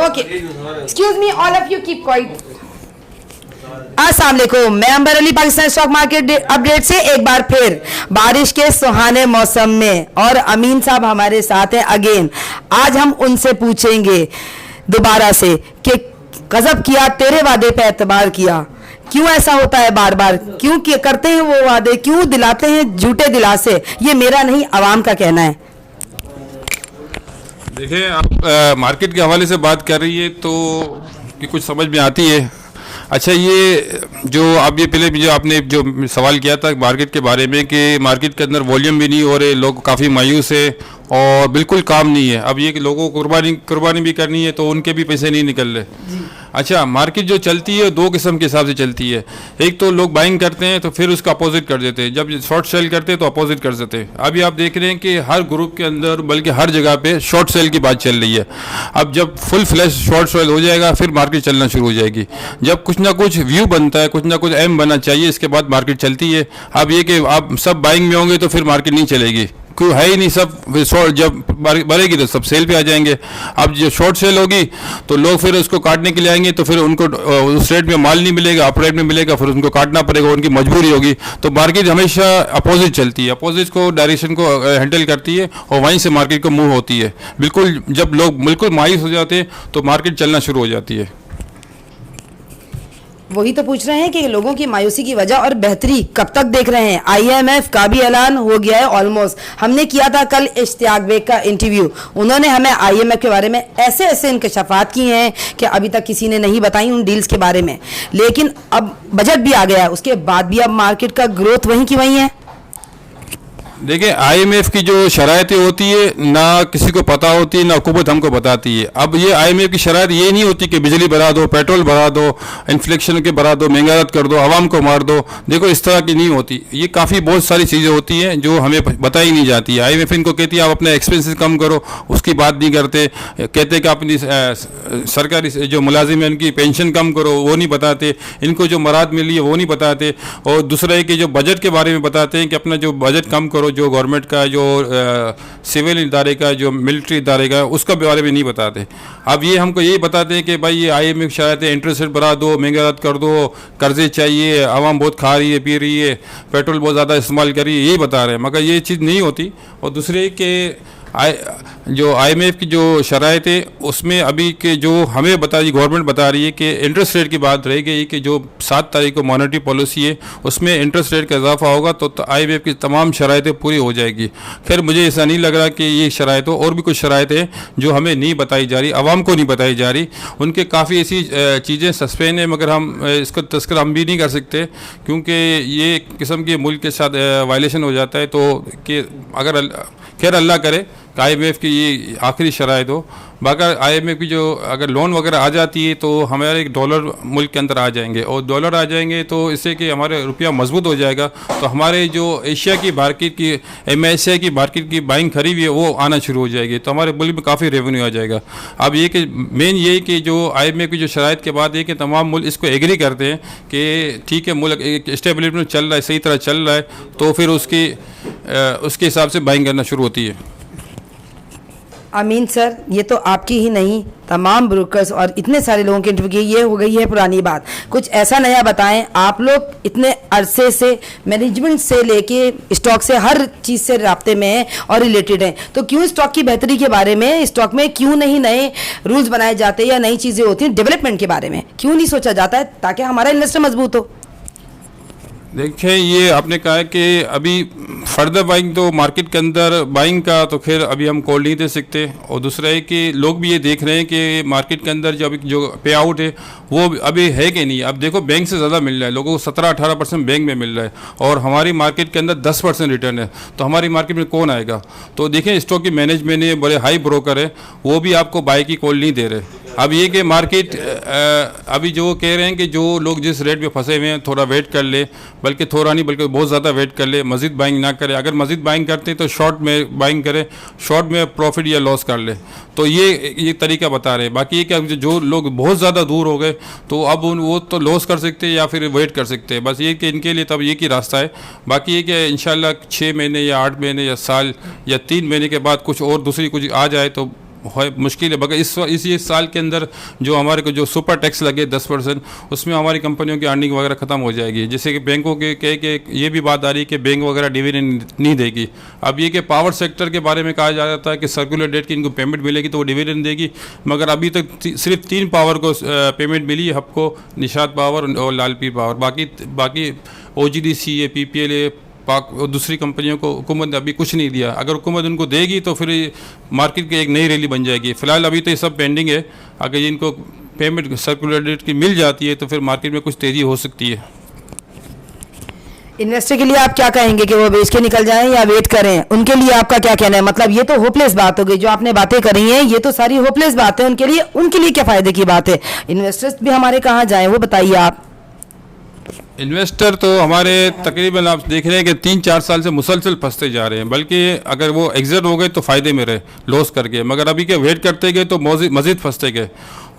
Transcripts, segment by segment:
Okay, excuse me, all of you keep quiet. अस्सलाम वालेकुम, मैं Amber Ali, Pakistan stock market update से एक बार फिर बारिश के सुहाने मौसम में, और अमीन साहब हमारे साथ हैं अगेन। आज हम उनसे पूछेंगे दोबारा से कि गजब किया, तेरे वादे पे एतबार किया, क्यों ऐसा होता है बार बार, क्यों करते हैं वो वादे, क्यों दिलाते हैं झूठे दिलासे। ये मेरा नहीं, आवाम का कहना है। देखिए, आप मार्केट के हवाले से बात कर रही है तो कि कुछ समझ में आती है। अच्छा, ये जो आप ये पहले भी जो आपने जो सवाल किया था मार्केट के बारे में कि मार्केट के अंदर वॉल्यूम भी नहीं हो रहे, लोग काफ़ी मायूस है और बिल्कुल काम नहीं है। अब ये कि लोगों को कुर्बानी भी करनी है तो उनके भी पैसे नहीं निकल रहे। अच्छा, मार्केट जो चलती है दो किस्म के हिसाब से चलती है। एक तो लोग बाइंग करते हैं तो फिर उसका अपोजिट कर देते हैं, जब शॉर्ट सेल करते हैं तो अपोजिट कर देते हैं। अभी आप देख रहे हैं कि हर ग्रुप के अंदर बल्कि हर जगह पे शॉर्ट सेल की बात चल रही है। अब जब फुल फ्लैश शॉर्ट सेल हो जाएगा फिर मार्केट चलना शुरू हो जाएगी। जब कुछ ना कुछ व्यू बनता है, कुछ ना कुछ एम बनना चाहिए, इसके बाद मार्केट चलती है। अब ये कि आप सब बाइंग में होंगे तो फिर मार्केट नहीं चलेगी, क्यों है ही नहीं। सब शॉर्ट जब बढ़ेगी तो सब सेल पे आ जाएंगे। अब जो शॉर्ट सेल होगी तो लोग फिर उसको काटने के लिए आएंगे तो फिर उनको उस रेट में माल नहीं मिलेगा, अप रेट में मिलेगा, फिर उनको काटना पड़ेगा, उनकी मजबूरी होगी। तो मार्केट हमेशा अपोजिट चलती है, अपोजिट को डायरेक्शन को हैंडल करती है और वहीं से मार्केट को मूव होती है। बिल्कुल जब लोग बिल्कुल मायूस हो जाते हैं तो मार्केट चलना शुरू हो जाती है। वही तो पूछ रहे हैं कि लोगों की मायूसी की वजह और बेहतरी कब तक देख रहे हैं। आईएमएफ का भी ऐलान हो गया है ऑलमोस्ट। हमने किया था कल इश्तियाक बेग का इंटरव्यू, उन्होंने हमें आईएमएफ के बारे में ऐसे ऐसे इंकशाफात किए हैं कि अभी तक किसी ने नहीं बताई उन डील्स के बारे में। लेकिन अब बजट भी आ गया है, उसके बाद भी अब मार्केट का ग्रोथ वहीं की वहीं है। देखिए, आईएमएफ की जो शरायतें होती है ना किसी को पता होती है ना हुकूमत हमको बताती है। अब ये आईएमएफ की शरायत ये नहीं होती कि बिजली बढ़ा दो, पेट्रोल बढ़ा दो, इन्फ्लेशन के बढ़ा दो, महंगाई कर दो, आवाम को मार दो। देखो, इस तरह की नहीं होती। ये काफ़ी बहुत सारी चीज़ें होती हैं जो हमें बताई नहीं जाती है। आईएमएफ इनको कहती है आप अपने एक्सपेंसेस कम करो, उसकी बात नहीं करते। कहते हैं कि अपनी सरकारी जो मुलाजिम है उनकी पेंशन कम करो, वो नहीं बताते। इनको जो मराद मिली है वो नहीं बताते। और दूसरा है कि जो बजट के बारे में बताते हैं कि अपना जो बजट कम करो, जो गवर्नमेंट का, जो सिविल इदारे का, जो मिलिट्री इदारे का, उसका बारे में नहीं बताते। अब ये हमको यही बताते हैं कि भाई ये आईएमएफ शायद इंटरेस्ट रेट बढ़ा दो, महंगाई कर दो, कर्जे चाहिए, आवाम बहुत खा रही है, पी रही है, पेट्रोल बहुत ज़्यादा इस्तेमाल कर रही है, यही बता रहे हैं, मगर ये चीज़ नहीं होती। और दूसरे के जो आईएमएफ की जो शराइत है उसमें अभी के जो हमें बता रही गवर्नमेंट बता रही है कि इंटरेस्ट रेट की बात रह गई कि जो 7 तारीख को मॉनेटरी पॉलिसी है उसमें इंटरेस्ट रेट का इजाफा होगा तो आईएमएफ की तमाम शराइतें पूरी हो जाएगी। खैर, मुझे ऐसा नहीं लग रहा कि ये शराइत हो, और भी कुछ शराइत है जो हमें नहीं बताई जा रही, आवाम को नहीं बताई जा रही। उनके काफ़ी ऐसी चीज़ें सस्पेंड है, मगर हम इसका तस्करा हम भी नहीं कर सकते क्योंकि ये किस्म के मुल्क के साथ वायलेशन हो जाता है। तो कि अगर खैर अल्लाह करे आईएमएफ की ये आखिरी शराइत हो। बाकी आईएमएफ की जो अगर लोन वगैरह आ जाती है तो हमारे डॉलर मुल्क के अंदर आ जाएंगे, और डॉलर आ जाएंगे तो इससे कि हमारे रुपया मजबूत हो जाएगा। तो हमारे जो एशिया की मार्केट की, एमएसआई की मार्केट की बाइंग खरीद है वो आना शुरू हो जाएगी, तो हमारे मुल्क में काफ़ी रेवेन्यू आ जाएगा। अब ये कि मेन ये कि जो आईएमएफ की जो शराइत के बाद ये कि तमाम मुल्क इसको एग्री करते हैं कि ठीक है, मुल्क एक स्टेबिलिटी चल रहा है, सही तरह चल रहा है, तो फिर उसके हिसाब से बाइंग करना शुरू होती है। अमीन सर, ये तो आपकी ही नहीं तमाम ब्रोकर्स और इतने सारे लोगों के इंटरव्यू की ये हो गई है पुरानी बात। कुछ ऐसा नया बताएं। आप लोग इतने अरसे से मैनेजमेंट से लेके स्टॉक से हर चीज़ से राब्ते में हैं और रिलेटेड हैं, तो क्यों स्टॉक की बेहतरी के बारे में, स्टॉक में क्यों नहीं नए रूल्स बनाए जाते या नई चीज़ें होती हैं, डेवलपमेंट के बारे में क्यों नहीं सोचा जाता है ताकि हमारा इन्वेस्टर मजबूत हो। देखिए, ये आपने कहा है कि अभी फर्दर बाइंग तो मार्केट के अंदर बाइंग का तो खैर अभी हम कॉल नहीं दे सकते। और दूसरा है कि लोग भी ये देख रहे हैं कि मार्केट के अंदर जो अभी जो पे आउट है वो अभी है कि नहीं। अब देखो, बैंक से ज़्यादा मिल रहा है, लोगों को 17-18% बैंक में मिल रहा है और हमारी मार्केट के अंदर 10% रिटर्न है, तो हमारी मार्केट में कौन आएगा। तो देखें, स्टॉक की मैनेजमेंट है, बड़े हाई ब्रोकर है, वो भी आपको बाई की कॉल नहीं दे रहे। अब ये कि मार्केट अभी जो कह रहे हैं कि जो लोग जिस रेट में फंसे हुए हैं थोड़ा वेट कर ले, बल्कि थोड़ा नहीं बल्कि बहुत ज़्यादा वेट कर ले, मज़ीद बाइंग ना करे। अगर मज़ीद बाइंग करते हैं तो शॉर्ट में बाइंग करे, शॉर्ट में प्रॉफिट या लॉस कर ले। तो ये तरीका बता रहे हैं। बाकी ये कि जो लोग बहुत ज़्यादा दूर हो गए तो अब वो तो लॉस कर सकते हैं या फिर वेट कर सकते हैं, बस ये कि इनके लिए तब एक ही रास्ता है। बाकी ये कि इंशाल्लाह 6 महीने या 8 महीने या साल या 3 महीने के बाद कुछ और दूसरी कुछ आ जाए तो मुश्किल है। मगर इस साल के अंदर जो हमारे को जो सुपर टैक्स लगे 10%, उसमें हमारी कंपनियों की अर्निंग वगैरह ख़त्म हो जाएगी। जैसे कि बैंकों के कह के ये भी बात आ रही है कि बैंक वगैरह डिविडेंड नहीं देगी। अब ये कि पावर सेक्टर के बारे में कहा जाता है कि सर्कुलर डेट की इनको पेमेंट मिलेगी तो वो डिविडेंड देगी, मगर अभी तक सिर्फ 3 पावर को पेमेंट मिली है, हबको, निषाद पावर और लालपीर पावर। बाकी OGDC है, PPL है, पाक और दूसरी कंपनियों को हुकूमत ने अभी कुछ नहीं दिया। अगर हुकूमत उनको देगी तो फिर मार्केट की एक नई रैली बन जाएगी। फ़िलहाल अभी तो ये सब पेंडिंग है। अगर इनको पेमेंट सर्कुलर डेट की मिल जाती है तो फिर मार्केट में कुछ तेज़ी हो सकती है। इन्वेस्टर के लिए आप क्या कहेंगे कि वो बेच के निकल जाएं या वेट करें? उनके लिए आपका क्या कहना है? मतलब ये तो होपलेस बात हो गई, जो आपने बातें करी हैं ये तो सारी होपलेस बात है। उनके लिए क्या फ़ायदे की बात है? इन्वेस्टर्स भी हमारे कहाँ जाएं, वो बताइए आप। इन्वेस्टर तो हमारे तकरीबन आप देख रहे हैं कि 3-4 साल से मुसलसल फंसते जा रहे हैं, बल्कि अगर वो एग्जिट हो गए तो फ़ायदे में रहे लॉस करके, मगर अभी के वेट करते गए तो मज़ीद फंसते गए,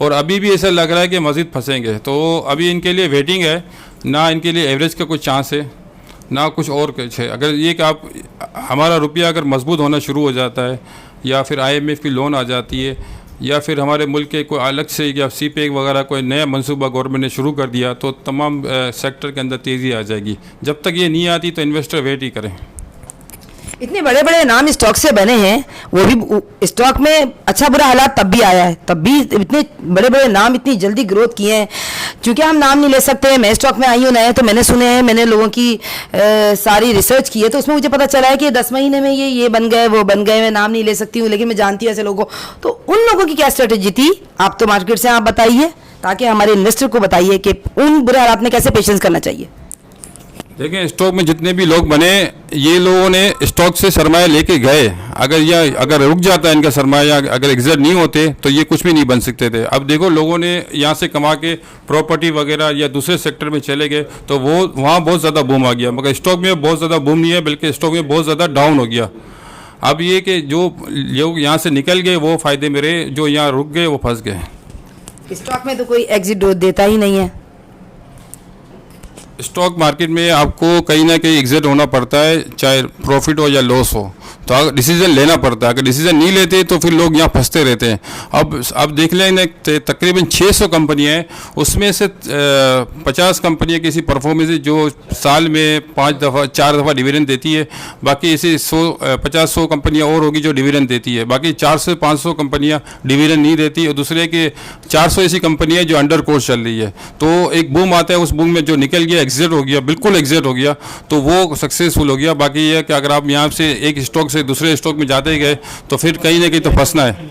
और अभी भी ऐसा लग रहा है कि मज़ीद फंसेंगे। तो अभी इनके लिए वेटिंग है, ना इनके लिए एवरेज का कुछ चांस है ना कुछ और कुछ है। अगर ये कि आप हमारा रुपया अगर मजबूत होना शुरू हो जाता है, या फिर IMF की लोन आ जाती है, या फिर हमारे मुल्क के कोई अलग से या CPEC वगैरह कोई नया मंसूबा गवर्नमेंट ने शुरू कर दिया, तो तमाम सेक्टर के अंदर तेज़ी आ जाएगी। जब तक ये नहीं आती तो इन्वेस्टर वेट ही करें। इतने बड़े बड़े नाम स्टॉक से बने हैं, वो भी स्टॉक में अच्छा बुरा हालात तब भी आया है, तब भी इतने बड़े बड़े नाम इतनी जल्दी ग्रोथ किए हैं। क्योंकि हम नाम नहीं ले सकते, मैं स्टॉक में आई हूँ नया, तो मैंने सुने हैं, मैंने लोगों की सारी रिसर्च की है, तो उसमें मुझे पता चला है कि 10 महीने में ये बन गए, वो बन गए। मैं नाम नहीं ले सकती हूँ, लेकिन मैं जानती हूँ ऐसे लोगों को। तो उन लोगों की क्या स्ट्रेटेजी थी? आप तो मार्केट से आप बताइए, ताकि हमारे इन्वेस्टर को बताइए कि उन बुरे हालात में कैसे पेशेंस करना चाहिए। देखें, स्टॉक में जितने भी लोग बने, ये लोगों ने स्टॉक से सरमाया लेके गए। अगर रुक जाता है इनका सरमाया, अगर एग्जिट नहीं होते तो ये कुछ भी नहीं बन सकते थे। अब देखो, लोगों ने यहाँ से कमा के प्रॉपर्टी वगैरह या दूसरे सेक्टर में चले गए, तो वो वहाँ बहुत ज़्यादा बूम आ गया, मगर स्टॉक में बहुत ज़्यादा बूम नहीं है, बल्कि स्टॉक में बहुत ज़्यादा डाउन हो गया। अब ये कि जो लोग यहाँ से निकल गए वो फ़ायदे में रहे, जो यहाँ रुक गए वो फंस गए। स्टॉक में तो कोई एग्जिट देता ही नहीं है। स्टॉक मार्केट में आपको कहीं ना कहीं एग्जिट होना पड़ता है, चाहे प्रॉफिट हो या लॉस हो, तो अगर डिसीजन लेना पड़ता है। अगर डिसीजन नहीं लेते तो फिर लोग यहाँ फंसते रहते हैं। अब देख लें, तकरीबन 600 कंपनियाँ हैं, उसमें से 50 कंपनियाँ किसी परफॉर्मेंस जो साल में 4 दफ़ा डिविडेंड देती है, बाकी ऐसे 50-100 कंपनियाँ और होगी जो डिविडेंड देती है, बाकी 400-500 कंपनियाँ डिविडेंड नहीं देती, और दूसरे के 400 ऐसी कंपनियाँ जो अंडर कोर्स चल रही है। तो एक बूम आता है, उस बूम में जो निकल गया, एग्जिट हो गया, बिल्कुल एग्जिट हो गया, तो वो सक्सेसफुल हो गया। बाकी ये है कि अगर आप यहाँ से एक स्टॉक से दूसरे स्टॉक में जाते गए तो फिर कहीं ना कहीं तो फंसना है।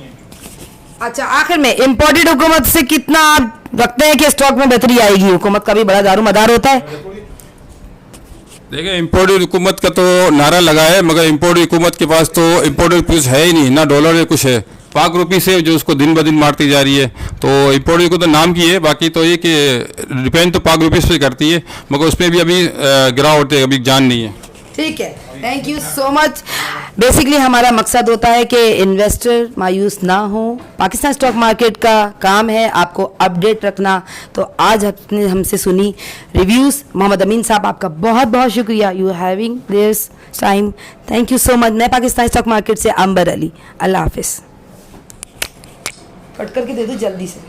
अच्छा, आखिर में इम्पोर्टेड हुकूमत से कितना आप रखते हैं कि स्टॉक में बेहतरी आएगी? हुकूमत का भी बड़ा दारोमदार होता है। देखिए, इम्पोर्टेड हुकूमत का तो नारा लगा है, मगर इम्पोर्टेड हुकूमत के पास तो इम्पोर्टेड कुछ है ही नहीं, ना डॉलर है कुछ है। पाक रुपी से जो उसको दिन ब दिन मारती जा रही है, तो इम्पोर्टेड को तो नाम की है, बाकी तो ये कि डिपेंड तो पाक रुपीस पे करती है, मगर उसमें भी अभी गिरावट है, अभी जान नहीं है। ठीक है, thank you so much. Basically हमारा मकसद होता है कि इन्वेस्टर मायूस ना हो। पाकिस्तान स्टॉक मार्केट का काम है आपको अपडेट रखना। तो आज आपने हमसे सुनी रिव्यूज़। मोहम्मद अमीन साहब, आपका बहुत बहुत शुक्रिया, you having this time, thank you so much. मैं पाकिस्तान स्टॉक मार्केट से अंबर अली, अल्लाह हाफिज़। कट करके दे दो जल्दी से।